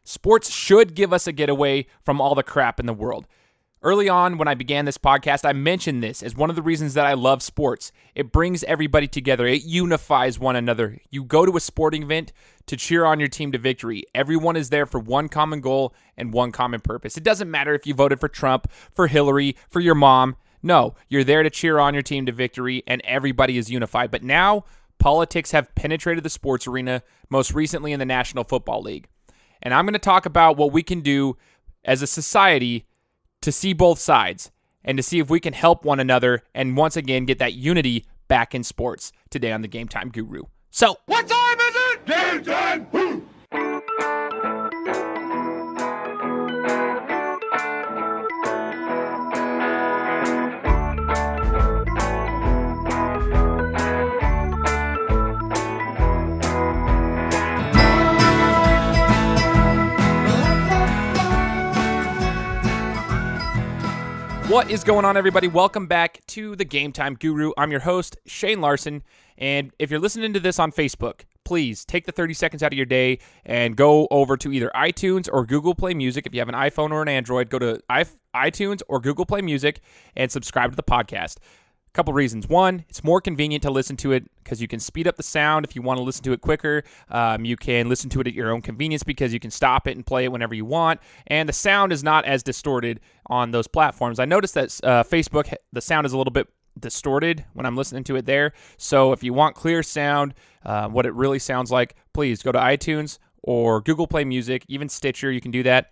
Sports should give us a getaway from all the crap in the world. Early on, when I began this podcast, I mentioned this as one of the reasons that I love sports. It brings everybody together. It unifies one another. You go to a sporting event to cheer on your team to victory. Everyone is there for one common goal and one common purpose. It doesn't matter if you voted for Trump, for Hillary, for your mom. No, you're there to cheer on your team to victory, and everybody is unified. But now, politics have penetrated the sports arena, most recently in the National Football League. And I'm going to talk about what we can do as a society to see both sides and to see if we can help one another and once again get that unity back in sports today on the Game Time Guru. So, what time is it? Game time! Woo! What is going on, everybody? Welcome back to the Game Time Guru. I'm your host, Shane Larson, and if you're listening to this on Facebook, please take the 30 seconds out of your day and go over to either iTunes or Google Play Music. If you have an iPhone or an Android, go to iTunes or Google Play Music and subscribe to the podcast. A couple reasons. One, it's more convenient to listen to it because you can speed up the sound if you want to listen to it quicker. You can listen to it at your own convenience because you can stop it and play it whenever you want. And the sound is not as distorted on those platforms. I noticed that Facebook, the sound is a little bit distorted when I'm listening to it there. So if you want clear sound, what it really sounds like, please go to iTunes or Google Play Music, even Stitcher. You can do that.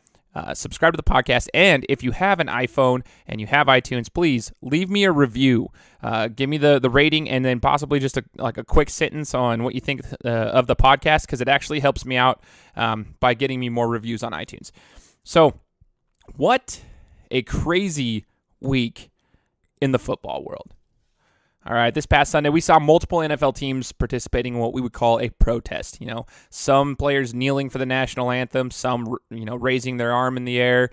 Subscribe to the podcast, and if you have an iPhone and you have iTunes, please leave me a review. Give me the rating, and then possibly just a quick sentence on what you think of the podcast, because it actually helps me out by getting me more reviews on iTunes. So, what a crazy week in the football world. All right, this past Sunday, we saw multiple NFL teams participating in what we would call a protest. You know, some players kneeling for the national anthem, some, raising their arm in the air.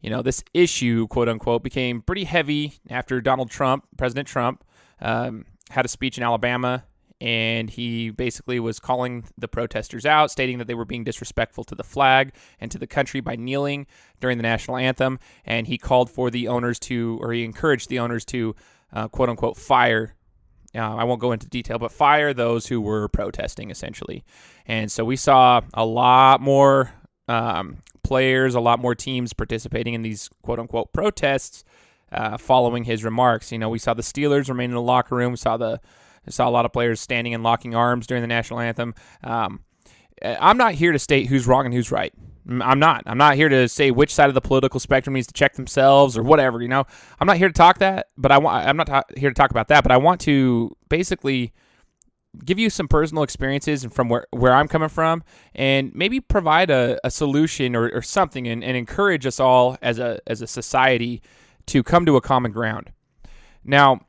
This issue, quote unquote, became pretty heavy after President Trump, had a speech in Alabama, and he basically was calling the protesters out, stating that they were being disrespectful to the flag and to the country by kneeling during the national anthem. And he called for the owners he encouraged the owners to quote unquote fire. I won't go into detail, but fire those who were protesting essentially. And so we saw a lot more players, a lot more teams participating in these quote unquote protests following his remarks. We saw the Steelers remain in the locker room. We saw a lot of players standing and locking arms during the national anthem. I'm not here to state who's wrong and who's right. I'm not here to say which side of the political spectrum needs to check themselves or whatever. I'm not here to talk that, but I'm not here to talk about that. But I want to basically give you some personal experiences and from where I'm coming from, and maybe provide a solution or something, and encourage us all as a society to come to a common ground. Now,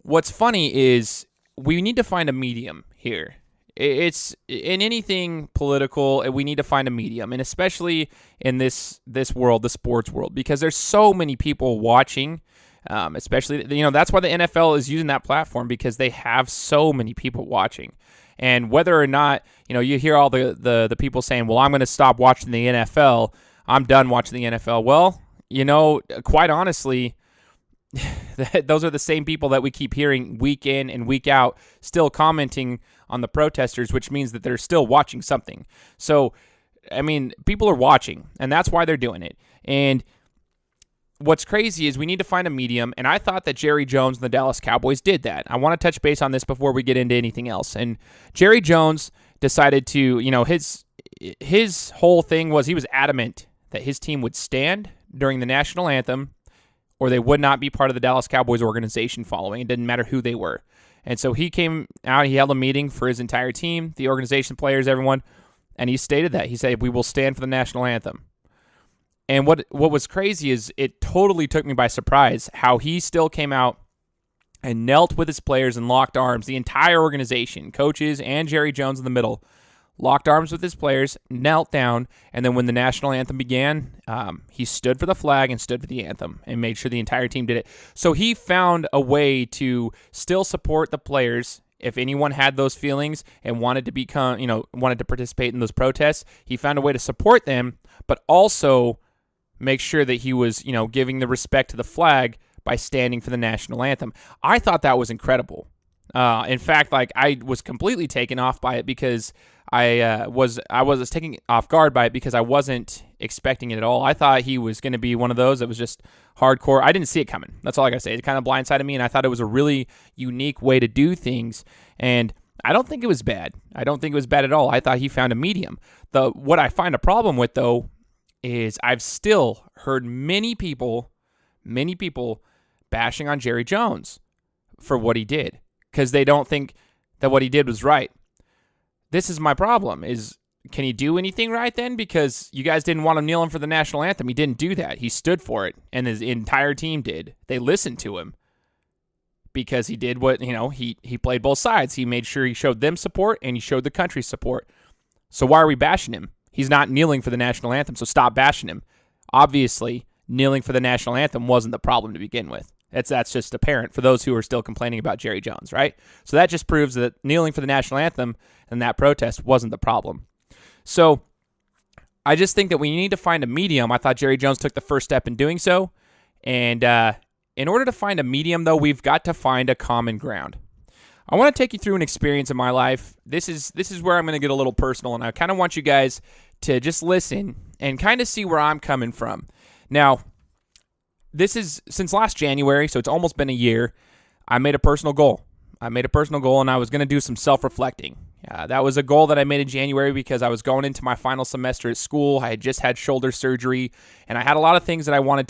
what's funny is we need to find a medium here. It's in anything political, we need to find a medium, and especially in this world, the sports world, because there's so many people watching. Especially, that's why the NFL is using that platform, because they have so many people watching. And whether or not, you hear all the people saying, well, I'm going to stop watching the NFL. I'm done watching the NFL. Well, quite honestly, those are the same people that we keep hearing week in and week out still commenting on the protesters, which means that they're still watching something. So, people are watching, and that's why they're doing it. And what's crazy is we need to find a medium, and I thought that Jerry Jones and the Dallas Cowboys did that. I want to touch base on this before we get into anything else. And Jerry Jones decided to, his whole thing was he was adamant that his team would stand during the national anthem, or they would not be part of the Dallas Cowboys organization following. It didn't matter who they were. And so he came out, he held a meeting for his entire team, the organization, players, everyone, and he stated that. He said, we will stand for the national anthem. And what was crazy is it totally took me by surprise how he still came out and knelt with his players and locked arms. The entire organization, coaches and Jerry Jones in the middle, locked arms with his players, knelt down, and then when the national anthem began, he stood for the flag and stood for the anthem and made sure the entire team did it. So he found a way to still support the players If anyone had those feelings and wanted to participate in those protests, he found a way to support them, but also make sure that he was, giving the respect to the flag by standing for the national anthem. I thought that was incredible. In fact, I was completely taken off by it because I was taken off guard by it because I wasn't expecting it at all. I thought he was going to be one of those that was just hardcore. I didn't see it coming. That's all I got to say. It kind of blindsided me, and I thought it was a really unique way to do things, and I don't think it was bad. I don't think it was bad at all. I thought he found a medium. What I find a problem with, though, is I've still heard many people bashing on Jerry Jones for what he did because they don't think that what he did was right. This is my problem, can he do anything right then? Because you guys didn't want him kneeling for the national anthem. He didn't do that. He stood for it, and his entire team did. They listened to him because he did what, he played both sides. He made sure he showed them support, and he showed the country support. So why are we bashing him? He's not kneeling for the national anthem, so stop bashing him. Obviously, kneeling for the national anthem wasn't the problem to begin with. That's just apparent for those who are still complaining about Jerry Jones, right? So that just proves that kneeling for the national anthem and that protest wasn't the problem. So I just think that we need to find a medium. I thought Jerry Jones took the first step in doing so. And in order to find a medium, though, we've got to find a common ground. I want to take you through an experience in my life. This is where I'm going to get a little personal, and I kind of want you guys to just listen and kind of see where I'm coming from. Now, this is since last January, so it's almost been a year. I made a personal goal. And I was going to do some self-reflecting. That was a goal that I made in January because I was going into my final semester at school. I had just had shoulder surgery, and I had a lot of things that I wanted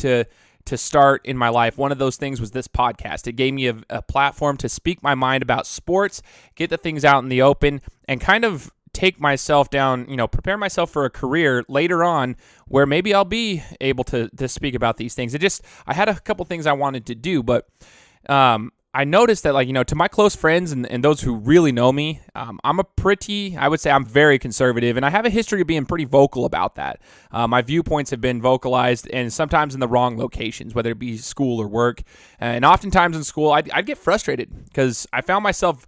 to start in my life. One of those things was this podcast. It gave me a platform to speak my mind about sports, get the things out in the open, and kind of take myself down, prepare myself for a career later on where maybe I'll be able to speak about these things. I had a couple things I wanted to do, but I noticed that, to my close friends and those who really know me, I would say I'm very conservative, and I have a history of being pretty vocal about that. My viewpoints have been vocalized, and sometimes in the wrong locations, whether it be school or work. And oftentimes in school, I'd get frustrated because I found myself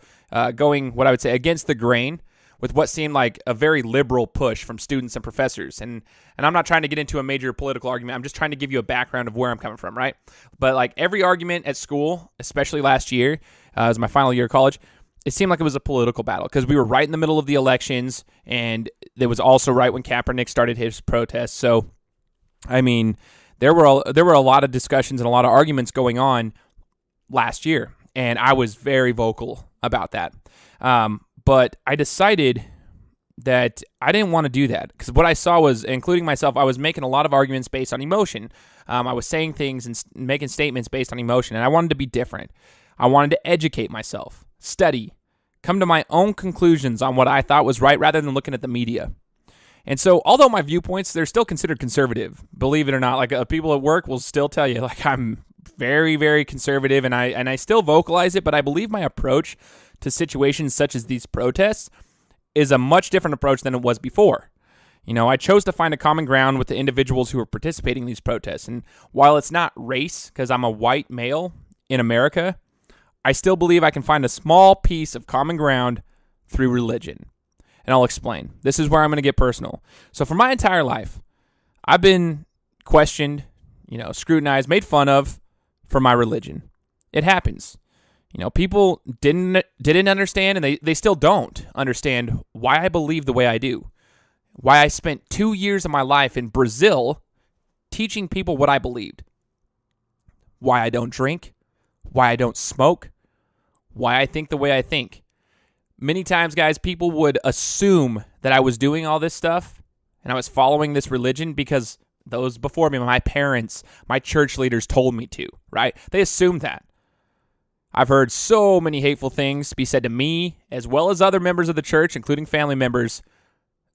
going, what I would say, against the grain with what seemed like a very liberal push from students and professors. And I'm not trying to get into a major political argument. I'm just trying to give you a background of where I'm coming from, right? But every argument at school, especially last year, it was my final year of college, it seemed like it was a political battle because we were right in the middle of the elections, and it was also right when Kaepernick started his protest. So, there were a lot of discussions and a lot of arguments going on last year, and I was very vocal about that. But I decided that I didn't want to do that because what I saw was, including myself, I was making a lot of arguments based on emotion. I was saying things and making statements based on emotion, and I wanted to be different. I wanted to educate myself, study, come to my own conclusions on what I thought was right rather than looking at the media. And so, although my viewpoints, they're still considered conservative, believe it or not. People at work will still tell you, I'm very, very conservative, and I still vocalize it, but I believe my approach to situations such as these protests is a much different approach than it was before. I chose to find a common ground with the individuals who were participating in these protests. And while it's not race, because I'm a white male in America, I still believe I can find a small piece of common ground through religion. And I'll explain. This is where I'm going to get personal. So for my entire life, I've been questioned, scrutinized, made fun of for my religion. It happens. People didn't understand, and they still don't understand why I believe the way I do. Why I spent 2 years of my life in Brazil teaching people what I believed. Why I don't drink. Why I don't smoke. Why I think the way I think. Many times, guys, people would assume that I was doing all this stuff and I was following this religion because those before me, my parents, my church leaders told me to, right? They assumed that. I've heard so many hateful things be said to me, as well as other members of the church, including family members,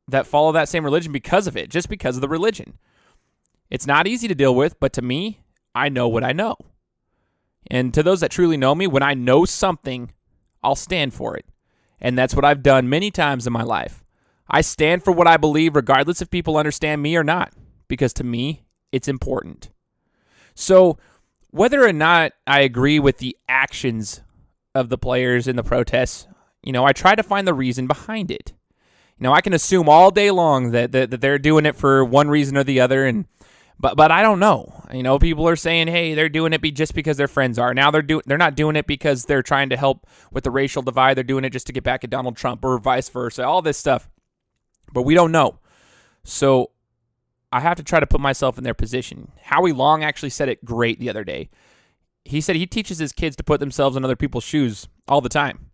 that follow that same religion because of it, just because of the religion. It's not easy to deal with, but to me, I know what I know. And to those that truly know me, when I know something, I'll stand for it. And that's what I've done many times in my life. I stand for what I believe regardless if people understand me or not, because to me, it's important. So, whether or not I agree with the actions of the players in the protests, I try to find the reason behind it. I can assume all day long that they're doing it for one reason or the other, but I don't know. People are saying, hey, they're doing it just because their friends are. Now they're not doing it because they're trying to help with the racial divide. They're doing it just to get back at Donald Trump or vice versa. All this stuff, but we don't know. So I have to try to put myself in their position. Howie Long actually said it great the other day. He said he teaches his kids to put themselves in other people's shoes all the time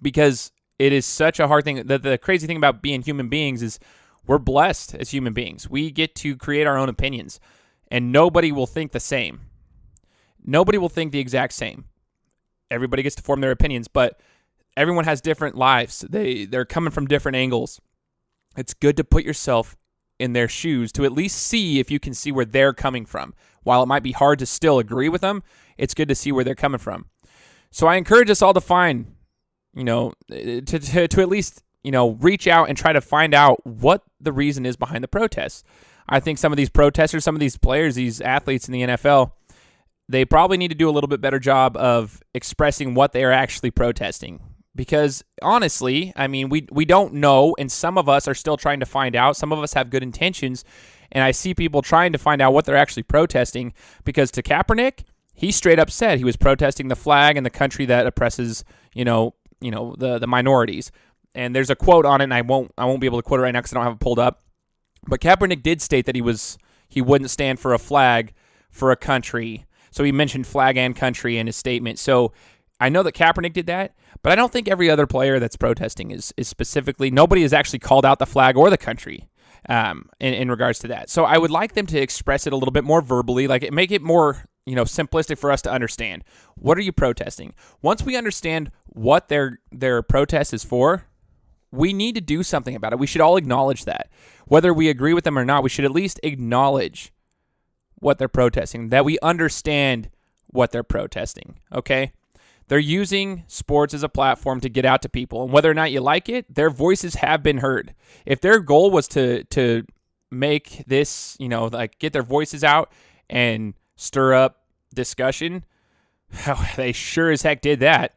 because it is such a hard thing. The crazy thing about being human beings is we're blessed as human beings. We get to create our own opinions, and nobody will think the same. Nobody will think the exact same. Everybody gets to form their opinions, but everyone has different lives. They're coming from different angles. It's good to put yourself in their shoes to at least see if you can see where they're coming from. While it might be hard to still agree with them, it's good to see where they're coming from. So I encourage us all to find, to at least, reach out and try to find out what the reason is behind the protests. I think some of these protesters, some of these players, these athletes in the NFL, they probably need to do a little bit better job of expressing what they are actually protesting. Because honestly, we don't know, and some of us are still trying to find out. Some of us have good intentions, and I see people trying to find out what they're actually protesting. Because to Kaepernick, he straight up said he was protesting the flag and the country that oppresses, the minorities. And there's a quote on it, and I won't be able to quote it right now because I don't have it pulled up. But Kaepernick did state that he wouldn't stand for a flag for a country. So he mentioned flag and country in his statement. So I know that Kaepernick did that, but I don't think every other player that's protesting is specifically. Nobody has actually called out the flag or the country in regards to that. So I would like them to express it a little bit more verbally, make it more simplistic for us to understand. What are you protesting? Once we understand what their protest is for, we need to do something about it. We should all acknowledge that. Whether we agree with them or not, we should at least acknowledge what they're protesting, that we understand what they're protesting, okay? They're using sports as a platform to get out to people, and whether or not you like it, their voices have been heard. If their goal was to make this, get their voices out and stir up discussion, they sure as heck did that.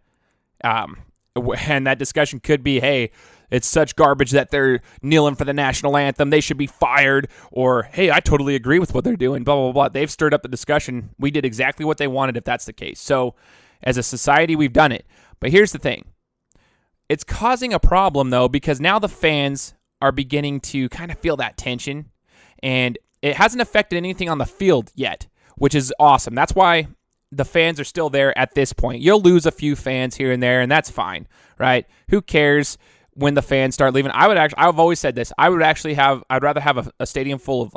And that discussion could be, hey, it's such garbage that they're kneeling for the national anthem. They should be fired. Or, hey, I totally agree with what they're doing, blah, blah, blah. They've stirred up the discussion. We did exactly what they wanted if that's the case. So as a society, we've done it. But here's the thing. It's causing a problem, though, because now the fans are beginning to kind of feel that tension. And it hasn't affected anything on the field yet, which is awesome. That's why the fans are still there at this point. You'll lose a few fans here and there, and that's fine, right? Who cares when the fans start leaving? I've always said this. I'd rather have a stadium full of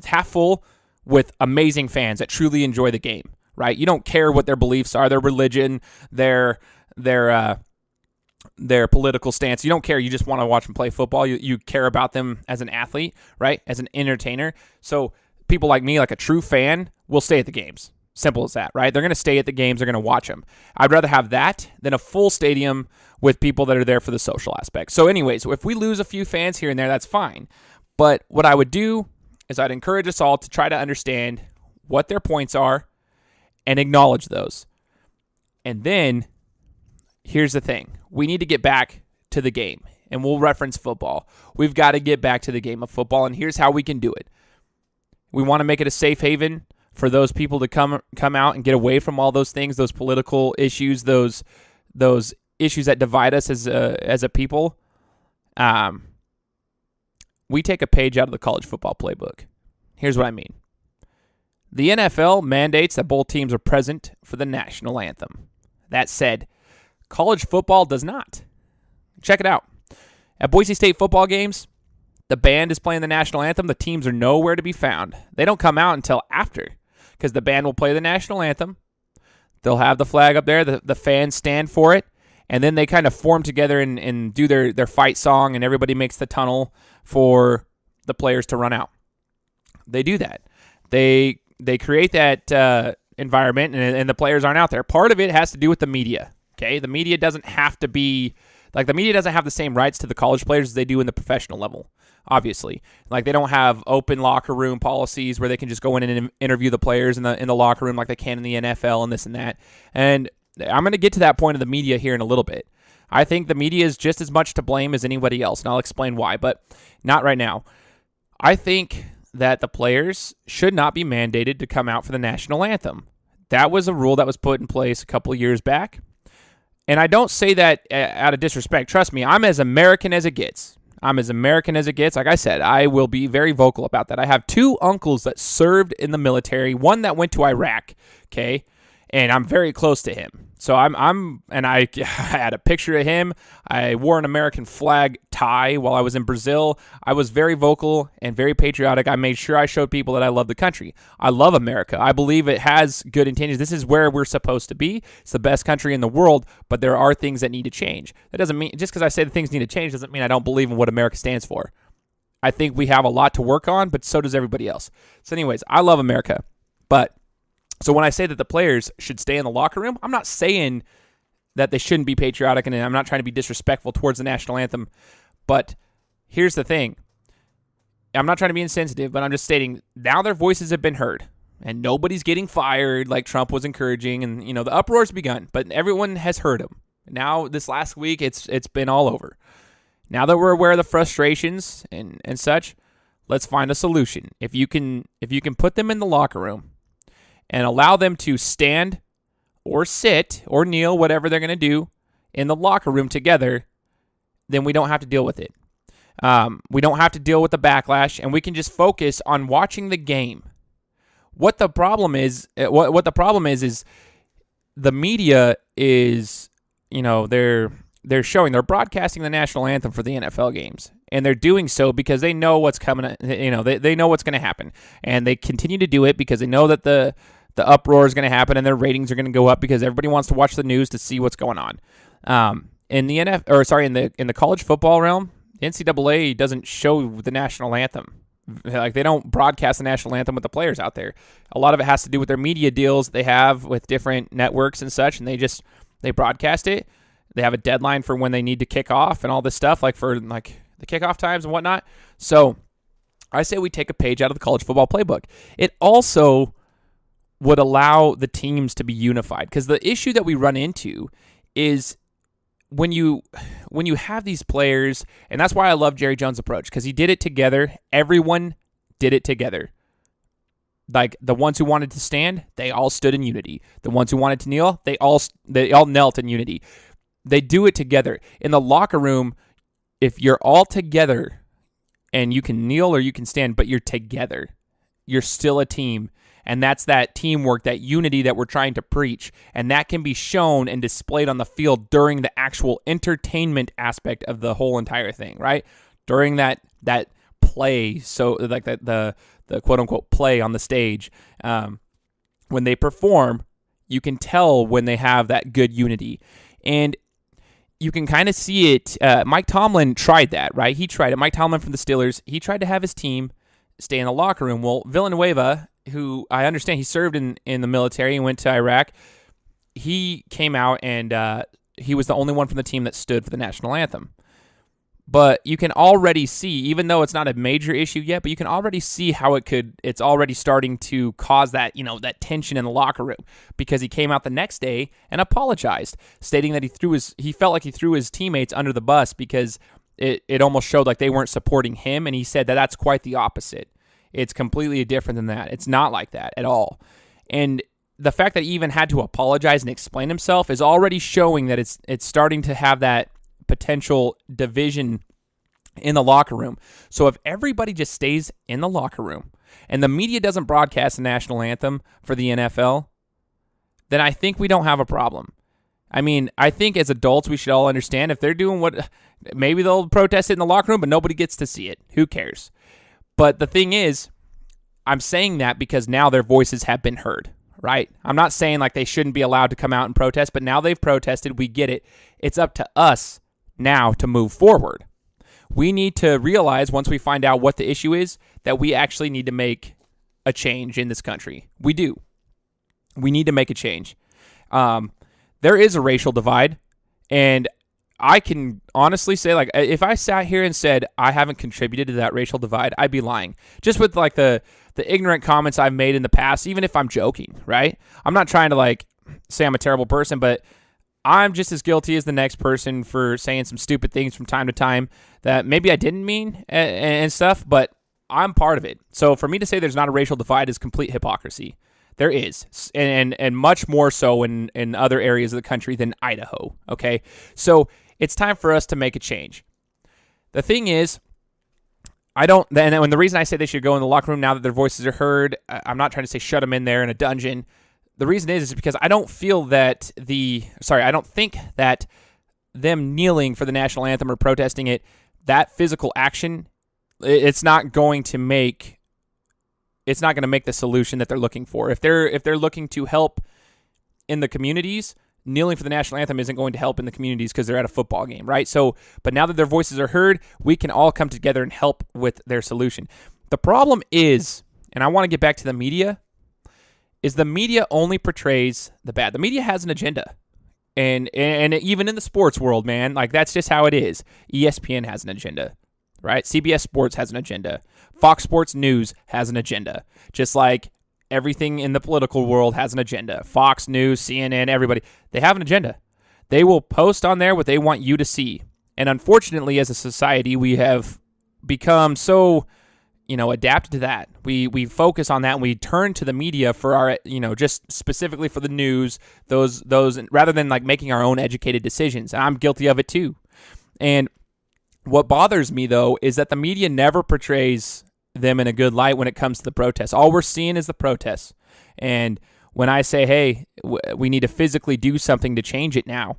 half full with amazing fans that truly enjoy the game, right? You don't care what their beliefs are, their religion, their political stance. You don't care. You just want to watch them play football. You care about them as an athlete, right? As an entertainer. So people like me, like a true fan, will stay at the games. Simple as that, right? They're going to stay at the games. They're going to watch them. I'd rather have that than a full stadium with people that are there for the social aspect. So anyways, if we lose a few fans here and there, that's fine. But what I would do is I'd encourage us all to try to understand what their points are and acknowledge those. And then here's the thing. We need to get back to the game, and we'll reference football. We've got to get back to the game of football, and here's how we can do it. We want to make it a safe haven for those people to come out and get away from all those things, those political issues, those issues that divide us as a people. We take a page out of the college football playbook. Here's what I mean. The NFL mandates that both teams are present for the national anthem. That said, college football does not. Check it out. At Boise State football games, the band is playing the national anthem. The teams are nowhere to be found. They don't come out until after, because the band will play the national anthem. They'll have the flag up there. The fans stand for it. And then they kind of form together and do their fight song, and everybody makes the tunnel for the players to run out. They do that. They create that environment, and the players aren't out there. Part of it has to do with the media. Okay, the media doesn't have to be the media doesn't have the same rights to the college players as they do in the professional level. Obviously, they don't have open locker room policies where they can just go in and interview the players in the locker room like they can in the NFL and this and that. And I'm going to get to that point of the media here in a little bit. I think the media is just as much to blame as anybody else, and I'll explain why, but not right now. I think that the players should not be mandated to come out for the national anthem. That was a rule that was put in place a couple of years back. And I don't say that out of disrespect. Trust me, I'm as American as it gets. Like I said, I will be very vocal about that. I have 2 uncles that served in the military, one that went to Iraq, okay? And I'm very close to him. So I had a picture of him. I wore an American flag tie while I was in Brazil. I was very vocal and very patriotic. I made sure I showed people that I love the country. I love America. I believe it has good intentions. This is where we're supposed to be. It's the best country in the world, but there are things that need to change. That doesn't mean, just because I say that things need to change doesn't mean I don't believe in what America stands for. I think we have a lot to work on, but so does everybody else. So anyways, I love America, but so when I say that the players should stay in the locker room, I'm not saying that they shouldn't be patriotic, and I'm not trying to be disrespectful towards the national anthem. But here's the thing. I'm not trying to be insensitive, but I'm just stating now their voices have been heard, and nobody's getting fired like Trump was encouraging, and the uproar's begun, but everyone has heard them. Now this last week, it's been all over. Now that we're aware of the frustrations and such, let's find a solution. If you can put them in the locker room and allow them to stand or sit or kneel, whatever they're going to do, in the locker room together, then we don't have to deal with it. We don't have to deal with the backlash, and we can just focus on watching the game. What the problem is, is the media is, they're broadcasting the national anthem for the NFL games, and they're doing so because they know what's coming. They know what's going to happen, and they continue to do it because they know that the uproar is going to happen and their ratings are going to go up because everybody wants to watch the news to see what's going on. In the college football realm, the NCAA doesn't show the national anthem. Like, they don't broadcast the national anthem with the players out there. A lot of it has to do with their media deals they have with different networks and such, and they broadcast it. They have a deadline for when they need to kick off and all this stuff, like for the kickoff times and whatnot. So I say we take a page out of the college football playbook. It also would allow the teams to be unified, because the issue that we run into is when you have these players, and that's why I love Jerry Jones' approach, because he did it together. Everyone did it together. Like, the ones who wanted to stand, they all stood in unity. The ones who wanted to kneel, they all knelt in unity. They do it together. In the locker room, if you're all together and you can kneel or you can stand, but you're together, you're still a team. And that's that teamwork, that unity that we're trying to preach. And that can be shown and displayed on the field during the actual entertainment aspect of the whole entire thing, right? During that play, so like the quote-unquote play on the stage, when they perform, you can tell when they have that good unity. And you can kind of see it. Mike Tomlin tried that, right? He tried it. Mike Tomlin from the Steelers, he tried to have his team stay in the locker room. Well, Villanueva, who I understand he served in the military and went to Iraq, he came out and he was the only one from the team that stood for the national anthem. But you can already see, even though it's not a major issue yet, but you can already see how it's already starting to cause that, that tension in the locker room, because he came out the next day and apologized, stating that he felt like he threw his teammates under the bus because it almost showed like they weren't supporting him, and he said that that's quite the opposite. It's completely different than that. It's not like that at all. And the fact that he even had to apologize and explain himself is already showing that it's starting to have that potential division in the locker room. So if everybody just stays in the locker room and the media doesn't broadcast the national anthem for the NFL, then I think we don't have a problem. I mean, I think as adults we should all understand if they're doing maybe they'll protest it in the locker room, but nobody gets to see it. Who cares? But the thing is, I'm saying that because now their voices have been heard, right? I'm not saying like they shouldn't be allowed to come out and protest, but now they've protested. We get it. It's up to us now to move forward. We need to realize, once we find out what the issue is, that we actually need to make a change in this country. We do. We need to make a change. There is a racial divide, and I can honestly say, like, if I sat here and said I haven't contributed to that racial divide, I'd be lying. Just with like the ignorant comments I've made in the past, even if I'm joking, right? I'm not trying to like say I'm a terrible person, but I'm just as guilty as the next person for saying some stupid things from time to time that maybe I didn't mean and stuff, but I'm part of it. So for me to say there's not a racial divide is complete hypocrisy. There is, and much more so in other areas of the country than Idaho, okay? So it's time for us to make a change. The thing is, and the reason I say they should go in the locker room now that their voices are heard, I'm not trying to say shut them in there in a dungeon. The reason is because I don't think that them kneeling for the national anthem or protesting it, that physical action, it's not going to make the solution that they're looking for. If they're looking to help in the communities, kneeling for the national anthem isn't going to help in the communities because they're at a football game, right? So, but now that their voices are heard, we can all come together and help with their solution. The problem is, and I want to get back to the media, is the media only portrays the bad. The media has an agenda. And even in the sports world, man, like that's just how it is. ESPN has an agenda, right? CBS Sports has an agenda. Fox Sports News has an agenda. Just like everything in the political world has an agenda. Fox News, CNN, everybody, they have an agenda. They will post on there what they want you to see. And unfortunately, as a society, we have become so, adapted to that. We focus on that and we turn to the media for our, just specifically for the news, those rather than like making our own educated decisions. And I'm guilty of it too. And what bothers me though is that the media never portrays them in a good light when it comes to the protests. All we're seeing is the protests. And when I say, hey, we need to physically do something to change it now,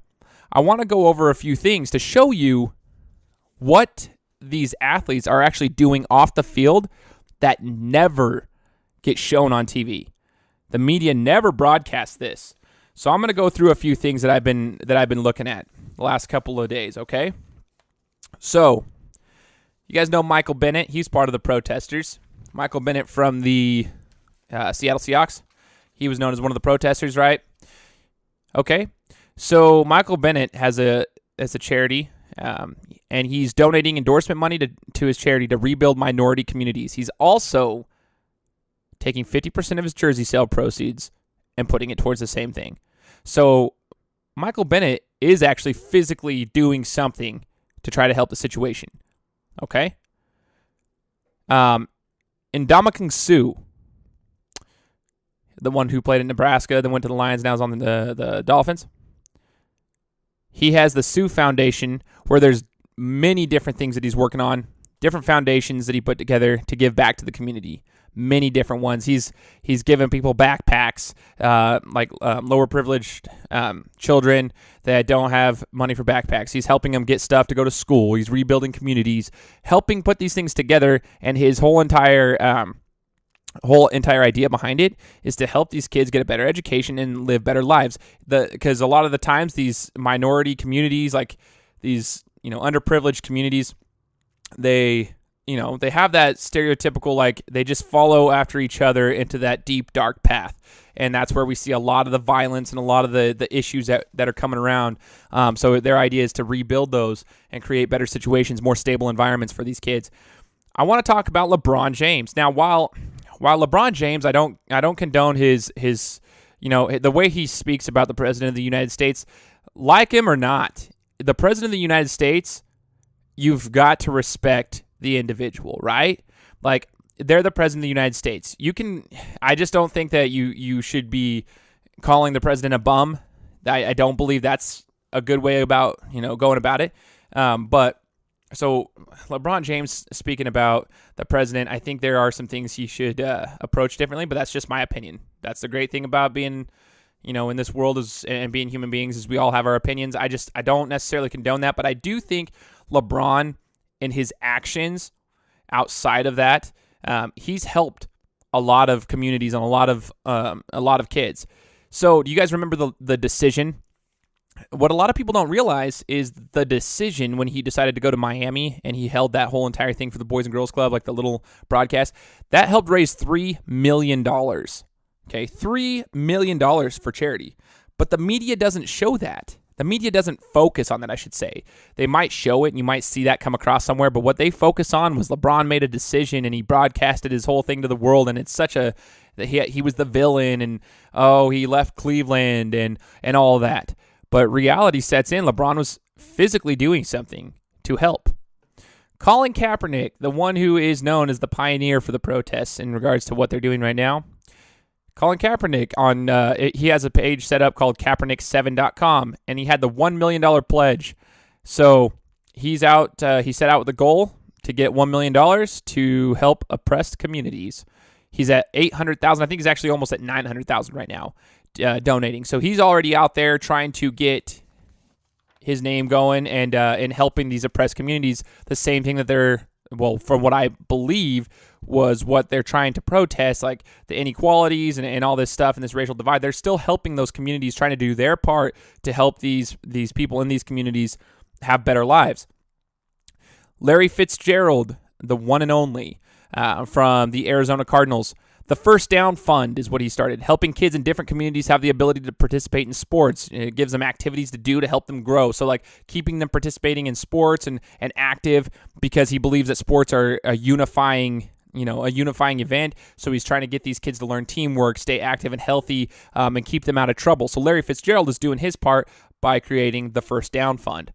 I want to go over a few things to show you what these athletes are actually doing off the field that never get shown on TV. The media never broadcasts this. So I'm going to go through a few things that I've been looking at the last couple of days, okay? So, you guys know Michael Bennett. He's part of the protesters. Michael Bennett from the Seattle Seahawks. He was known as one of the protesters, right? Okay. So Michael Bennett has a charity, and he's donating endorsement money to his charity to rebuild minority communities. He's also taking 50% of his jersey sale proceeds and putting it towards the same thing. So Michael Bennett is actually physically doing something to try to help the situation. Okay? Ndamukong Suh, the one who played in Nebraska, then went to the Lions, now is on the Dolphins. He has the Suh Foundation, where there's many different things that he's working on, different foundations that he put together to give back to the community. Many different ones. He's given people backpacks, lower privileged children that don't have money for backpacks. He's helping them get stuff to go to school. He's rebuilding communities, helping put these things together. And his whole entire idea behind it is to help these kids get a better education and live better lives. Because a lot of the times these minority communities, like these underprivileged communities, they have that stereotypical, like, they just follow after each other into that deep, dark path. And that's where we see a lot of the violence and a lot of the issues that are coming around. So their idea is to rebuild those and create better situations, more stable environments for these kids. I want to talk about LeBron James. Now, while LeBron James, I don't condone his the way he speaks about the President of the United States, like him or not, the President of the United States, you've got to respect the individual, right? Like, they're the President of the United States. I just don't think that you should be calling the president a bum. I don't believe that's a good way about, going about it. But so LeBron James speaking about the president, I think there are some things he should approach differently, but that's just my opinion. That's the great thing about being, in this world and being human beings, is we all have our opinions. I don't necessarily condone that, but I do think LeBron, in his actions outside of that, he's helped a lot of communities and a lot of kids. So do you guys remember the decision? What a lot of people don't realize is the decision when he decided to go to Miami and he held that whole entire thing for the Boys and Girls Club, like the little broadcast, that helped raise $3 million. Okay, $3 million for charity. But the media doesn't show that. The media doesn't focus on that, I should say. They might show it and you might see that come across somewhere, but what they focus on was LeBron made a decision and he broadcasted his whole thing to the world, and it's such a he was the villain, and he left Cleveland and all that. But reality sets in. LeBron was physically doing something to help. Colin Kaepernick, the one who is known as the pioneer for the protests in regards to what they're doing right now. Colin Kaepernick, he has a page set up called Kaepernick7.com, and he had the $1 million pledge. So he's out. He set out with a goal to get $1 million to help oppressed communities. He's at 800,000. I think he's actually almost at 900,000 right now, donating. So he's already out there trying to get his name going and helping these oppressed communities. The same thing that they're, well, from what I believe, was what they're trying to protest, like the inequalities and all this stuff and this racial divide. They're still helping those communities, trying to do their part to help these people in these communities have better lives. Larry Fitzgerald, the one and only, from the Arizona Cardinals. The First Down Fund is what he started, helping kids in different communities have the ability to participate in sports. It gives them activities to do to help them grow. So like keeping them participating in sports and active, because he believes that sports are a unifying event. So he's trying to get these kids to learn teamwork, stay active and healthy, and keep them out of trouble. So Larry Fitzgerald is doing his part by creating the First Down Fund.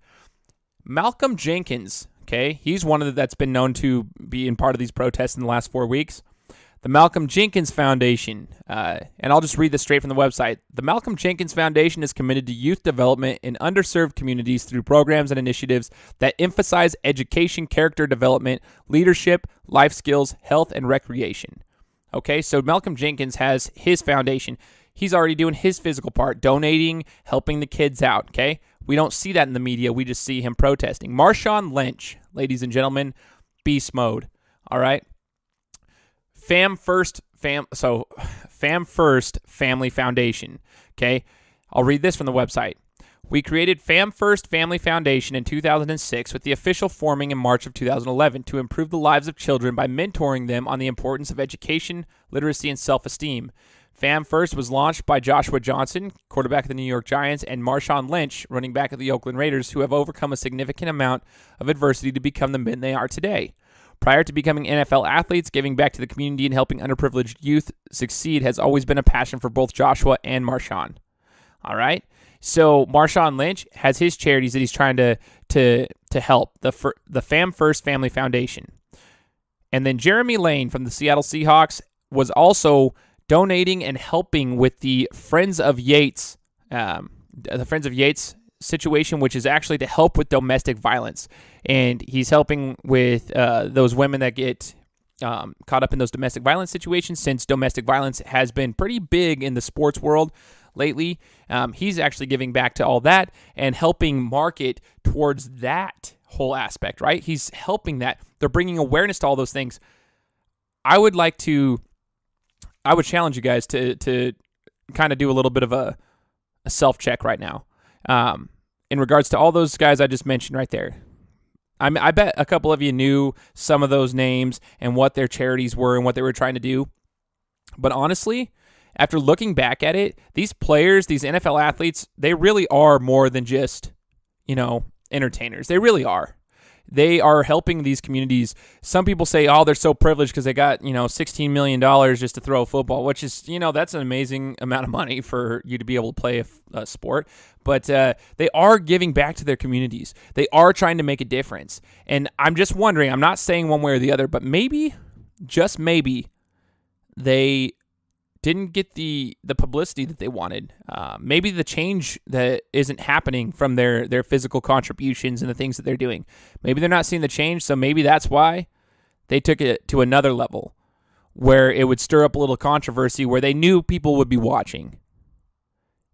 Malcolm Jenkins, okay, he's one that's been known to be in part of these protests in the last 4 weeks. The Malcolm Jenkins Foundation, and I'll just read this straight from the website. The Malcolm Jenkins Foundation is committed to youth development in underserved communities through programs and initiatives that emphasize education, character development, leadership, life skills, health, and recreation. Okay, so Malcolm Jenkins has his foundation. He's already doing his physical part, donating, helping the kids out, okay? We don't see that in the media. We just see him protesting. Marshawn Lynch, ladies and gentlemen, beast mode, all right? Fam First Family Foundation, okay? I'll read this from the website. We created Fam First Family Foundation in 2006 with the official forming in March of 2011 to improve the lives of children by mentoring them on the importance of education, literacy, and self-esteem. Fam First was launched by Joshua Johnson, quarterback of the New York Giants, and Marshawn Lynch, running back of the Oakland Raiders, who have overcome a significant amount of adversity to become the men they are today. Prior to becoming NFL athletes, giving back to the community and helping underprivileged youth succeed has always been a passion for both Joshua and Marshawn. All right? So Marshawn Lynch has his charities that he's trying to help, the Fam First Family Foundation. And then Jeremy Lane from the Seattle Seahawks was also donating and helping with the Friends of Yates situation, which is actually to help with domestic violence. And he's helping with those women that get caught up in those domestic violence situations, since domestic violence has been pretty big in the sports world lately. He's actually giving back to all that and helping market towards that whole aspect, right? He's helping that. They're bringing awareness to all those things. I would challenge you guys to kind of do a little bit of a self-check right now. In regards to all those guys I just mentioned right there. I bet a couple of you knew some of those names and what their charities were and what they were trying to do. But honestly, after looking back at it, these players, these NFL athletes, they really are more than just, entertainers. They really are. They are helping these communities. Some people say, oh, they're so privileged because they got, $16 million just to throw a football, which is, that's an amazing amount of money for you to be able to play a sport. But they are giving back to their communities. They are trying to make a difference. And I'm just wondering, I'm not saying one way or the other, but maybe, just maybe, they didn't get the publicity that they wanted. Maybe the change that isn't happening from their physical contributions and the things that they're doing. Maybe they're not seeing the change, so maybe that's why they took it to another level where it would stir up a little controversy, where they knew people would be watching.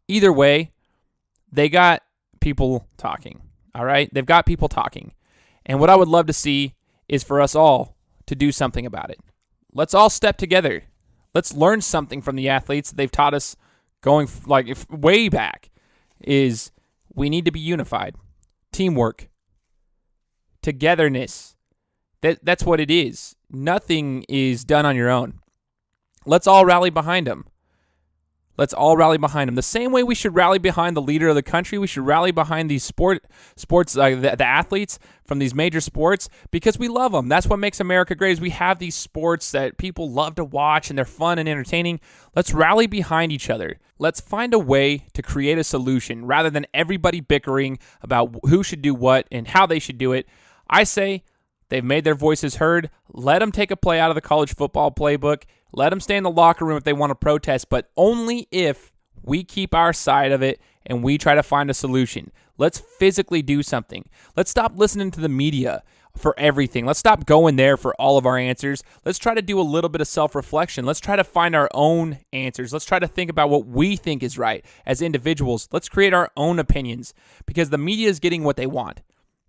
Either way, they got people talking, all right? They've got people talking. And what I would love to see is for us all to do something about it. Let's all step together. Let's learn something from the athletes that they've taught us going way back. Is we need to be unified. Teamwork. Togetherness. That's what it is. Nothing is done on your own. Let's all rally behind them. Let's all rally behind him. The same way we should rally behind the leader of the country, we should rally behind these sports, the athletes from these major sports, because we love them. That's what makes America great, is we have these sports that people love to watch and they're fun and entertaining. Let's rally behind each other. Let's find a way to create a solution rather than everybody bickering about who should do what and how they should do it. I say they've made their voices heard. Let them take a play out of the college football playbook. Let them stay in the locker room if they want to protest, but only if we keep our side of it and we try to find a solution. Let's physically do something. Let's stop listening to the media for everything. Let's stop going there for all of our answers. Let's try to do a little bit of self-reflection. Let's try to find our own answers. Let's try to think about what we think is right as individuals. Let's create our own opinions, because the media is getting what they want.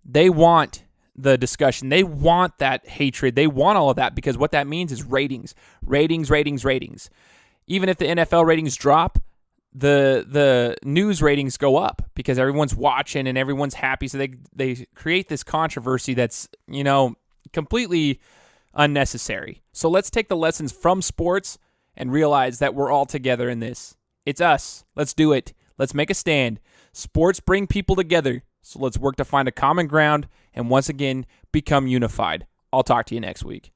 They want the discussion. They want that hatred. They want all of that, because what that means is ratings. Ratings. Even if the NFL ratings drop, the news ratings go up because everyone's watching and everyone's happy. So they create this controversy that's, completely unnecessary. So let's take the lessons from sports and realize that we're all together in this. It's us. Let's do it. Let's make a stand. Sports bring people together. So let's work to find a common ground and once again become unified. I'll talk to you next week.